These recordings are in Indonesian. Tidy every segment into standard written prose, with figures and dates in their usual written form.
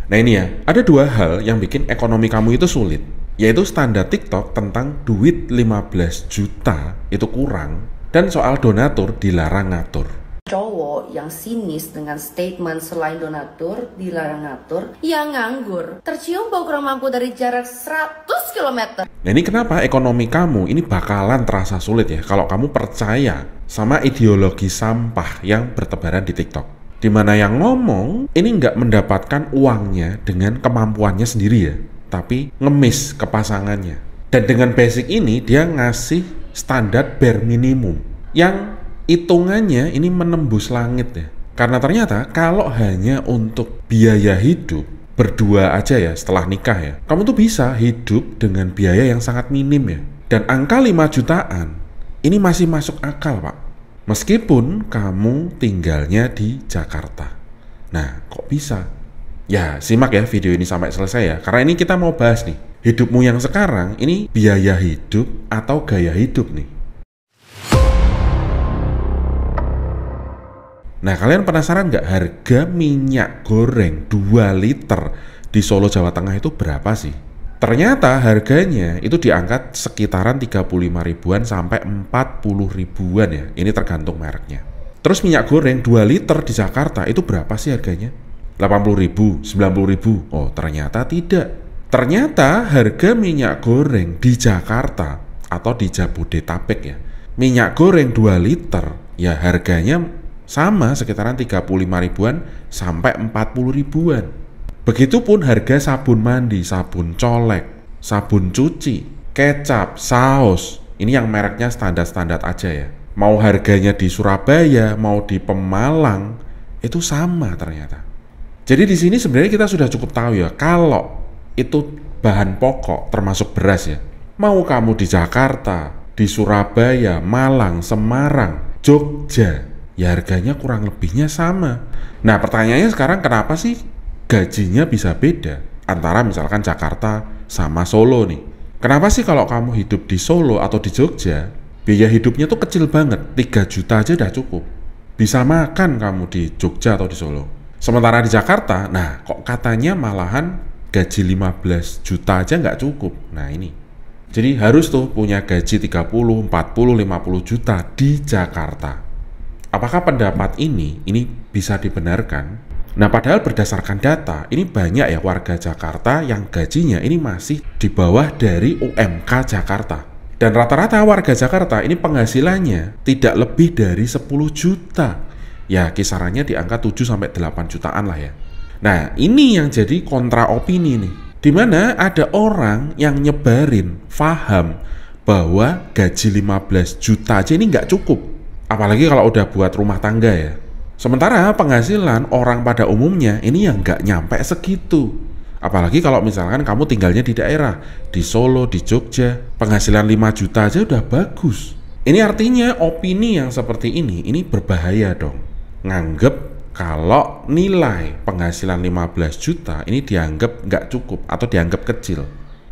Nah ini ya, ada dua hal yang bikin ekonomi kamu itu sulit, yaitu standar TikTok tentang duit 15 juta itu kurang, dan soal donatur dilarang ngatur. Cowok yang sinis dengan statement selain donatur dilarang ngatur, yang nganggur, tercium bau kurang mampu dari jarak 100 km. Nah ini kenapa ekonomi kamu ini bakalan terasa sulit ya kalau kamu percaya sama ideologi sampah yang bertebaran di TikTok. Dimana yang ngomong ini nggak mendapatkan uangnya dengan kemampuannya sendiri ya, tapi ngemis ke pasangannya. Dan dengan basic ini dia ngasih standar bare minimum yang hitungannya ini menembus langit ya. Karena ternyata kalau hanya untuk biaya hidup berdua aja ya setelah nikah ya, kamu tuh bisa hidup dengan biaya yang sangat minim ya. Dan angka 5 jutaan ini masih masuk akal Pak, meskipun kamu tinggalnya di Jakarta. Nah kok bisa? Ya simak ya video ini sampai selesai ya, karena ini kita mau bahas nih, hidupmu yang sekarang ini biaya hidup atau gaya hidup nih. Nah kalian penasaran nggak harga minyak goreng 2 liter di Solo Jawa Tengah itu berapa sih? Ternyata harganya itu diangkat sekitaran 35 ribuan sampai 40 ribuan ya, ini tergantung mereknya. Terus minyak goreng 2 liter di Jakarta itu berapa sih harganya? 80 ribu, 90 ribu? Oh ternyata tidak. Ternyata harga minyak goreng di Jakarta atau di Jabodetabek ya, minyak goreng 2 liter ya harganya sama sekitaran 35 ribuan sampai 40 ribuan. Begitupun harga sabun mandi, sabun colek, sabun cuci, kecap, saus. Ini yang mereknya standar-standar aja ya. Mau harganya di Surabaya, mau di Pemalang, itu sama ternyata. Jadi di sini sebenarnya kita sudah cukup tahu ya, kalau itu bahan pokok termasuk beras ya. Mau kamu di Jakarta, di Surabaya, Malang, Semarang, Jogja, ya harganya kurang lebihnya sama. Nah pertanyaannya sekarang kenapa sih gajinya bisa beda antara misalkan Jakarta sama Solo nih? Kenapa sih kalau kamu hidup di Solo atau di Jogja, biaya hidupnya tuh kecil banget, 3 juta aja udah cukup. Bisa makan kamu di Jogja atau di Solo. Sementara di Jakarta, nah kok katanya malahan gaji 15 juta aja nggak cukup. Nah ini, jadi harus tuh punya gaji 30, 40, 50 juta di Jakarta. Apakah pendapat ini bisa dibenarkan? Nah padahal berdasarkan data, ini banyak ya warga Jakarta yang gajinya ini masih di bawah dari UMK Jakarta. Dan rata-rata warga Jakarta ini penghasilannya tidak lebih dari 10 juta. Ya kisarannya di angka 7-8 jutaan lah ya. Nah ini yang jadi kontra opini nih, dimana ada orang yang nyebarin paham bahwa gaji 15 juta aja ini nggak cukup. Apalagi kalau udah buat rumah tangga ya. Sementara penghasilan orang pada umumnya ini yang nggak nyampe segitu. Apalagi kalau misalkan kamu tinggalnya di daerah, di Solo, di Jogja, penghasilan 5 juta aja udah bagus. Ini artinya opini yang seperti ini berbahaya dong. Nganggep kalau nilai penghasilan 15 juta ini dianggap nggak cukup atau dianggap kecil.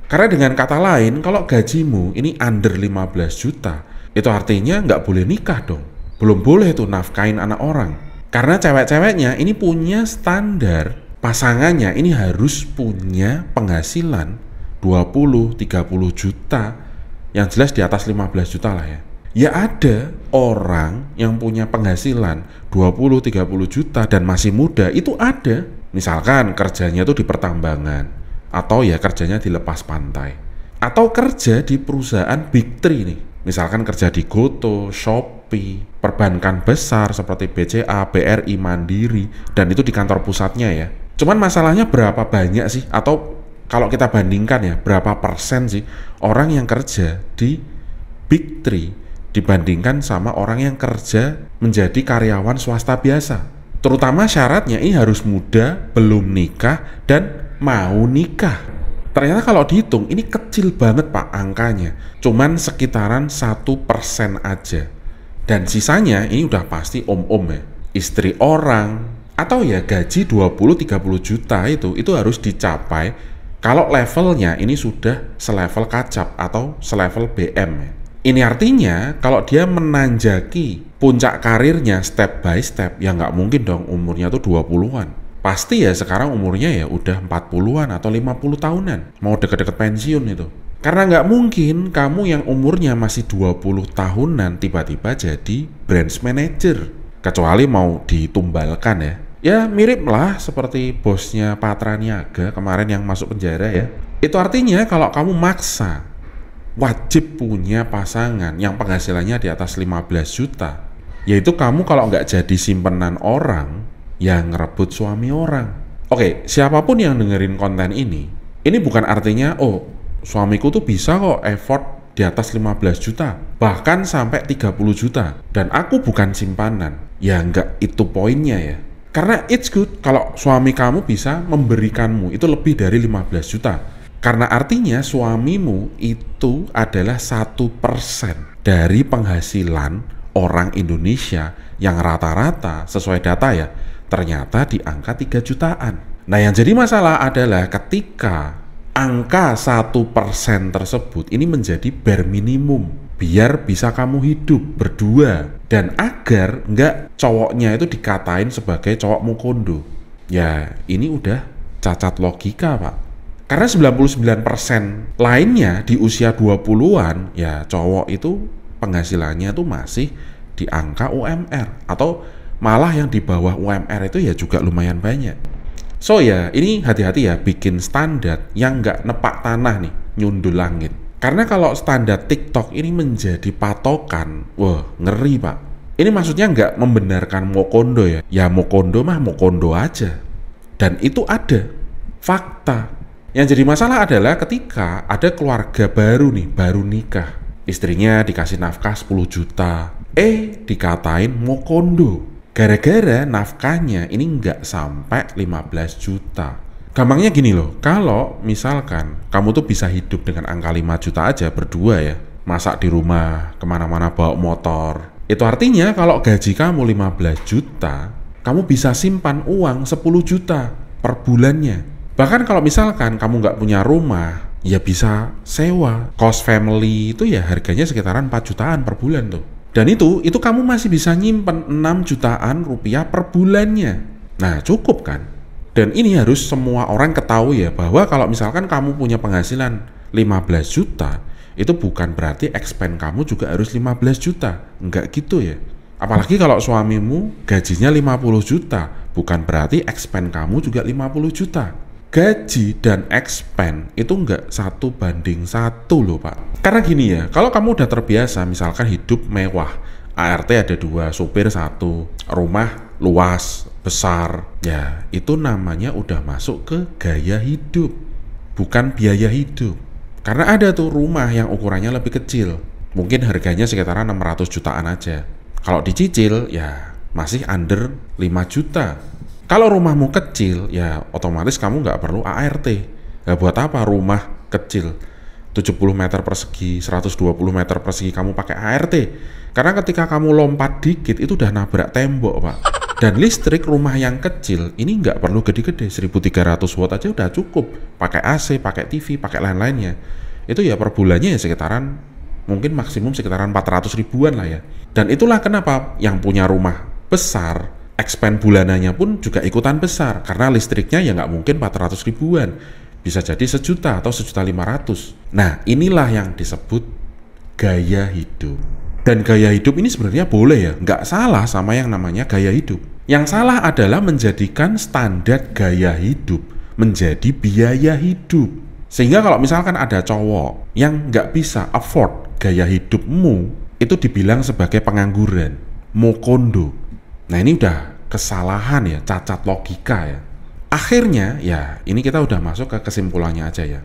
Karena dengan kata lain, kalau gajimu ini under 15 juta, itu artinya nggak boleh nikah dong. Belum boleh tuh nafkain anak orang. Karena cewek-ceweknya ini punya standar, pasangannya ini harus punya penghasilan 20-30 juta, yang jelas di atas 15 juta lah ya. Ya ada orang yang punya penghasilan 20-30 juta dan masih muda, itu ada. Misalkan kerjanya tuh di pertambangan, atau ya kerjanya di lepas pantai, atau kerja di perusahaan Big 3 nih. Misalkan kerja di Goto, Shopee, perbankan besar seperti BCA, BRI, Mandiri, dan itu di kantor pusatnya ya. Cuman masalahnya berapa banyak sih, atau kalau kita bandingkan ya, berapa persen sih orang yang kerja di Big 3 dibandingkan sama orang yang kerja menjadi karyawan swasta biasa. Terutama syaratnya ini harus muda, belum nikah, dan mau nikah. Ternyata kalau dihitung ini kecil banget Pak angkanya, cuman sekitaran 1% aja. Dan sisanya ini udah pasti om-om ya, istri orang, atau ya gaji 20-30 juta itu harus dicapai kalau levelnya ini sudah selevel kacap atau selevel BM ya. Ini artinya kalau dia menanjaki puncak karirnya step by step, ya nggak mungkin dong umurnya tuh 20-an. Pasti ya sekarang umurnya ya udah 40-an atau 50 tahunan. Mau deket-deket pensiun itu. Karena nggak mungkin kamu yang umurnya masih 20 tahunan tiba-tiba jadi branch manager. Kecuali mau ditumbalkan ya. Ya mirip lah seperti bosnya Patra Niaga kemarin yang masuk penjara ya. Itu artinya kalau kamu maksa wajib punya pasangan yang penghasilannya di atas 15 juta. Yaitu kamu kalau nggak jadi simpenan orang yang ngerebut suami orang. Oke, siapapun yang dengerin konten ini bukan artinya suamiku tuh bisa kok effort di atas 15 juta, bahkan sampai 30 juta. Dan aku bukan simpanan. Ya enggak itu poinnya ya. Karena it's good kalau suami kamu bisa memberikanmu itu lebih dari 15 juta. Karena artinya suamimu itu adalah 1% dari penghasilan orang Indonesia yang rata-rata sesuai data ya, ternyata di angka 3 jutaan. Nah yang jadi masalah adalah ketika angka 1% tersebut ini menjadi bare minimum biar bisa kamu hidup berdua dan agar nggak cowoknya itu dikatain sebagai cowok mukondo. Ya ini udah cacat logika pak. Karena 99% lainnya di usia 20-an ya cowok itu penghasilannya tuh masih di angka UMR atau malah yang di bawah UMR itu ya juga lumayan banyak. So ya, ini hati-hati ya bikin standar yang nggak nepak tanah nih, nyundul langit. Karena kalau standar TikTok ini menjadi patokan, wah ngeri pak. Ini maksudnya nggak membenarkan mokondo ya. Ya mokondo mah mokondo aja. Dan itu ada fakta. Yang jadi masalah adalah ketika ada keluarga baru nih, baru nikah. Istrinya dikasih nafkah 10 juta. Dikatain mokondo. Gara-gara nafkahnya ini nggak sampai 15 juta. Gampangnya gini loh, kalau misalkan kamu tuh bisa hidup dengan angka 5 juta aja berdua ya, masak di rumah, kemana-mana bawa motor, itu artinya kalau gaji kamu 15 juta, kamu bisa simpan uang 10 juta per bulannya. Bahkan kalau misalkan kamu nggak punya rumah, ya bisa sewa. Cost family itu ya harganya sekitaran 4 jutaan per bulan tuh. Dan itu kamu masih bisa nyimpen 6 jutaan rupiah per bulannya. Nah cukup kan? Dan ini harus semua orang ketahui ya, bahwa kalau misalkan kamu punya penghasilan 15 juta, itu bukan berarti expense kamu juga harus 15 juta. Enggak gitu ya. Apalagi kalau suamimu gajinya 50 juta, bukan berarti expense kamu juga 50 juta. Gaji dan expense itu enggak 1:1 loh pak. Karena gini ya, kalau kamu udah terbiasa misalkan hidup mewah, ART ada 2, supir 1, rumah luas, besar, ya itu namanya udah masuk ke gaya hidup, bukan biaya hidup. Karena ada tuh rumah yang ukurannya lebih kecil, mungkin harganya sekitaran 600 jutaan aja. Kalau dicicil ya masih under 5 juta. Kalau rumahmu kecil, ya otomatis kamu nggak perlu ART. Nggak buat apa rumah kecil 70 meter persegi, 120 meter persegi kamu pakai ART. Karena ketika kamu lompat dikit itu udah nabrak tembok pak. Dan listrik rumah yang kecil ini nggak perlu gede-gede, 1300 watt aja udah cukup. Pakai AC, pakai TV, pakai lain-lainnya. Itu ya per bulannya ya sekitaran, mungkin maksimum sekitaran 400 ribuan lah ya. Dan itulah kenapa yang punya rumah besar, expense bulanannya pun juga ikutan besar, karena listriknya ya nggak mungkin 400 ribuan, bisa jadi 1 juta atau 1.500.000. Nah inilah yang disebut gaya hidup. Dan gaya hidup ini sebenarnya boleh ya, nggak salah sama yang namanya gaya hidup. Yang salah adalah menjadikan standar gaya hidup menjadi biaya hidup. Sehingga kalau misalkan ada cowok yang nggak bisa afford gaya hidupmu, itu dibilang sebagai pengangguran, mokondo. Nah ini udah kesalahan ya, cacat logika ya. Akhirnya ya ini kita udah masuk ke kesimpulannya aja ya.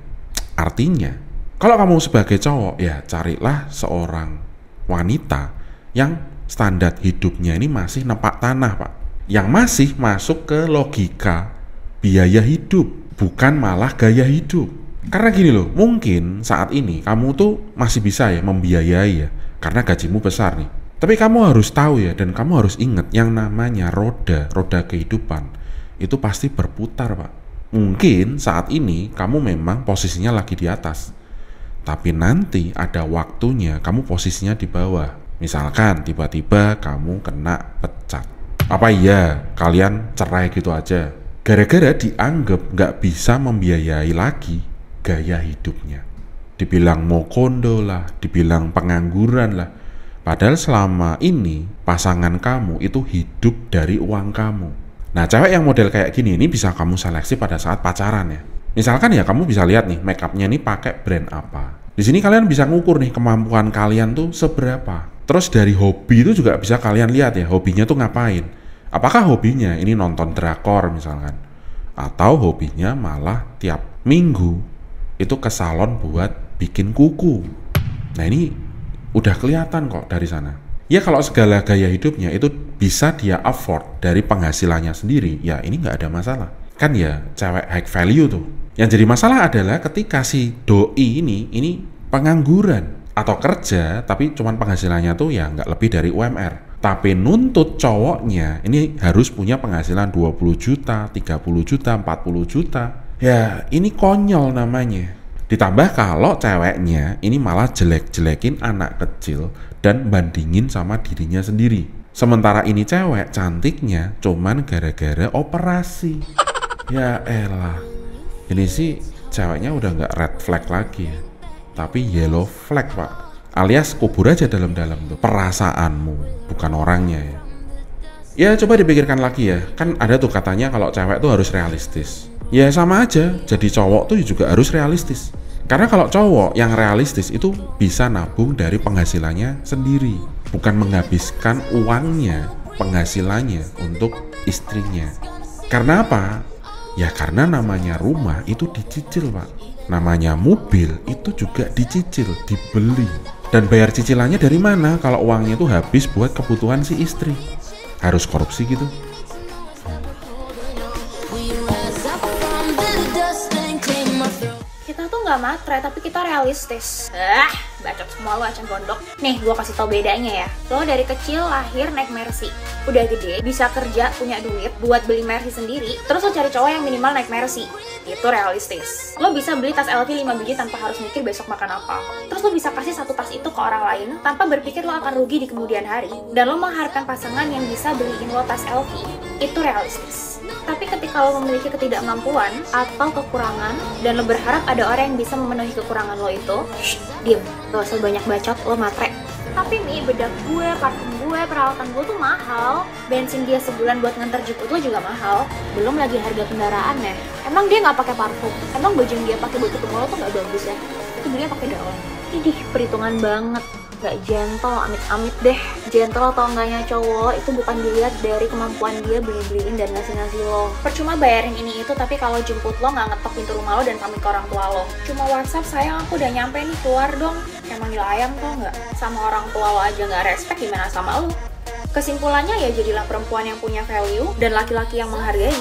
Artinya kalau kamu sebagai cowok ya carilah seorang wanita yang standar hidupnya ini masih nepak tanah pak, yang masih masuk ke logika biaya hidup, bukan malah gaya hidup. Karena gini loh, mungkin saat ini kamu tuh masih bisa ya membiayai ya, karena gajimu besar nih. Tapi kamu harus tahu ya, dan kamu harus ingat yang namanya roda kehidupan itu pasti berputar pak. Mungkin saat ini kamu memang posisinya lagi di atas, tapi nanti ada waktunya kamu posisinya di bawah. Misalkan tiba-tiba kamu kena pecat. Apa iya kalian cerai gitu aja? Gara-gara dianggap nggak bisa membiayai lagi gaya hidupnya. Dibilang mokondo lah, dibilang pengangguran lah. Padahal selama ini pasangan kamu itu hidup dari uang kamu. Nah, cewek yang model kayak gini ini bisa kamu seleksi pada saat pacaran ya. Misalkan ya kamu bisa lihat nih make upnya nih pakai brand apa. Di sini kalian bisa ngukur nih kemampuan kalian tuh seberapa. Terus dari hobi itu juga bisa kalian lihat ya, hobinya tuh ngapain. Apakah hobinya ini nonton drakor misalkan, atau hobinya malah tiap minggu itu ke salon buat bikin kuku. Nah ini udah kelihatan kok dari sana. Ya kalau segala gaya hidupnya itu bisa dia afford dari penghasilannya sendiri, ya ini nggak ada masalah. Kan ya cewek high value tuh. Yang jadi masalah adalah ketika si doi ini pengangguran atau kerja tapi cuman penghasilannya tuh ya nggak lebih dari UMR. Tapi nuntut cowoknya ini harus punya penghasilan 20 juta, 30 juta, 40 juta. Ya ini konyol namanya. Ditambah kalau ceweknya ini malah jelek-jelekin anak kecil dan bandingin sama dirinya sendiri. Sementara ini cewek cantiknya cuman gara-gara operasi. Ya elah. Ini sih ceweknya udah nggak red flag lagi ya. Tapi yellow flag pak. Alias kubur aja dalam-dalam tuh perasaanmu, bukan orangnya ya. Ya coba dipikirkan lagi ya. Kan ada tuh katanya kalau cewek tuh harus realistis. Ya sama aja, jadi cowok tuh juga harus realistis. Karena kalau cowok yang realistis itu bisa nabung dari penghasilannya sendiri, bukan menghabiskan uangnya, penghasilannya untuk istrinya. Karena apa? Ya karena namanya rumah itu dicicil pak. Namanya mobil itu juga dicicil, dibeli. Dan bayar cicilannya dari mana kalau uangnya itu habis buat kebutuhan si istri? Harus korupsi gitu? Kita tuh nggak matre, tapi kita realistis. Bacot semua lo aceng gondok. Nih, gue kasih tau bedanya ya. Lo dari kecil lahir naik Mercy. Udah gede, bisa kerja, punya duit buat beli Mercy sendiri. Terus lo cari cowok yang minimal naik Mercy. Itu realistis. Lo bisa beli tas LV 5 biji tanpa harus mikir besok makan apa. Terus lo bisa kasih satu tas itu ke orang lain tanpa berpikir lo akan rugi di kemudian hari. Dan lo mengharapkan pasangan yang bisa beliin lo tas LV. Itu realistis. Tapi ketika lo memiliki ketidakmampuan atau kekurangan dan lo berharap ada orang yang bisa memenuhi kekurangan lo itu, diem, gak usah banyak bacot, lo matre. Tapi nih, bedak gue, parfum gue, peralatan gue tuh mahal. Bensin dia sebulan buat nganter jemput lo juga mahal. Belum lagi harga kendaraannya. Emang dia nggak pakai parfum? Emang baju yang dia pakai buat ketemu lo tuh nggak bagus ya? Itu dia pakai daun. Idih, perhitungan banget. Gak gentle, amit-amit deh. Gentle atau enggaknya cowok itu bukan dilihat dari kemampuan dia beli-beliin dan ngasih-ngasih lo. Percuma bayarin ini itu, tapi kalau jemput lo nggak ngetok pintu rumah lo dan pamit ke orang tua lo. Cuma WhatsApp, sayang aku udah nyampe nih, keluar dong. Kayak manggil ayam tau nggak? Sama orang tua lo aja nggak respect, gimana sama lo? Kesimpulannya ya jadilah perempuan yang punya value dan laki-laki yang menghargai.